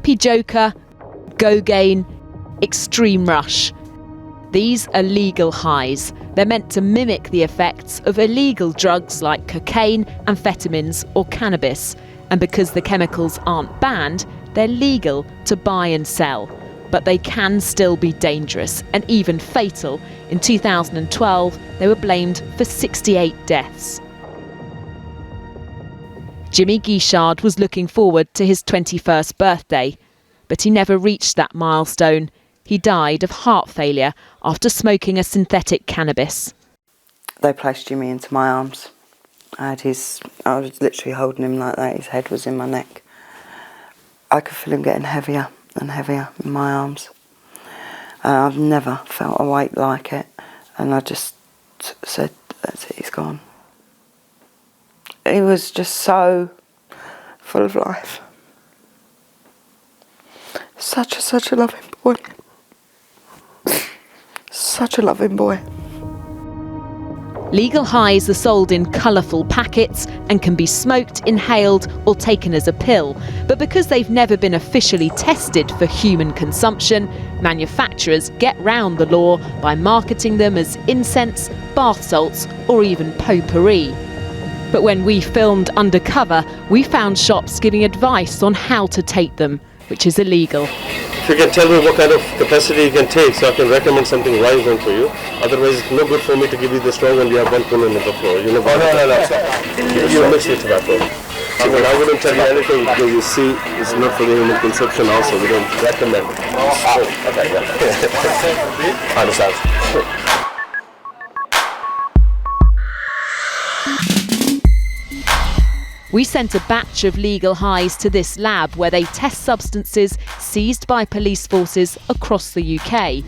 Happy Joker, Go-Gain, Extreme Rush. These are legal highs. They're meant to mimic the effects of illegal drugs like cocaine, amphetamines or cannabis. And because the chemicals aren't banned, they're legal to buy and sell. But they can still be dangerous and even fatal. In 2012, they were blamed for 68 deaths. Jimmy Guichard was looking forward to his 21st birthday, but he never reached that milestone. He died of heart failure after smoking a synthetic cannabis. They placed Jimmy into my arms. I was literally holding him like that. His head was in my neck. I could feel him getting heavier and heavier in my arms. And I've never felt a weight like it. And I just said, that's it, he's gone. He was just so full of life. Such a loving boy. Such a loving boy. Legal highs are sold in colourful packets and can be smoked, inhaled or taken as a pill. But because they've never been officially tested for human consumption, manufacturers get round the law by marketing them as incense, bath salts or even potpourri. But when we filmed Undercover, we found shops giving advice on how to take them, which is illegal. If you can tell me what kind of capacity you can take, so I can recommend something right one for you. Otherwise, it's no good for me to give you the strong one. You have one pull in the floor. You know. No. You mix with tobacco. I wouldn't tell you anything because you see, it's not for the human consumption. Also, we don't recommend. Okay, yeah. I understand. We sent a batch of legal highs to this lab where they test substances seized by police forces across the UK.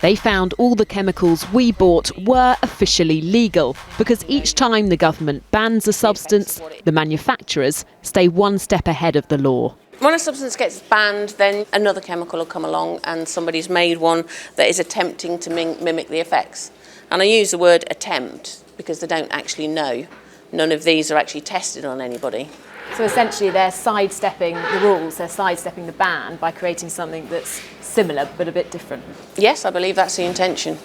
They found all the chemicals we bought were officially legal because each time the government bans a substance, the manufacturers stay one step ahead of the law. When a substance gets banned, then another chemical will come along and somebody's made one that is attempting to mimic the effects. And I use the word attempt because they don't actually know. None of these are actually tested on anybody. So essentially they're sidestepping the rules, they're sidestepping the ban by creating something that's similar but a bit different. Yes, I believe that's the intention.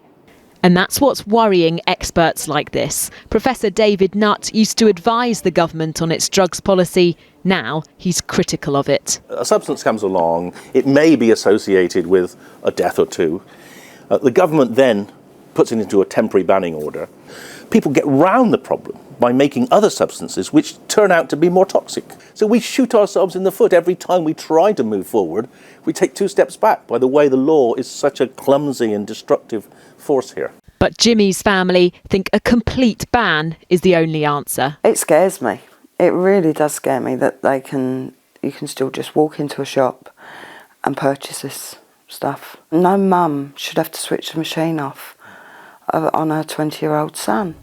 And that's what's worrying experts like this. Professor David Nutt used to advise the government on its drugs policy. Now he's critical of it. A substance comes along, it may be associated with a death or two. The government then puts it into a temporary banning order. People get round the problem by making other substances which turn out to be more toxic. So we shoot ourselves in the foot every time we try to move forward. We take 2 steps back by the way the law is such a clumsy and destructive force here. But Jimmy's family think a complete ban is the only answer. It scares me. It really does scare me that you can still just walk into a shop and purchase this stuff. No mum should have to switch the machine off on her 20-year-old son.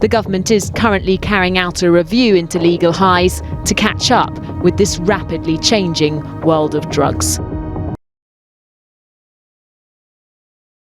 The government is currently carrying out a review into legal highs to catch up with this rapidly changing world of drugs.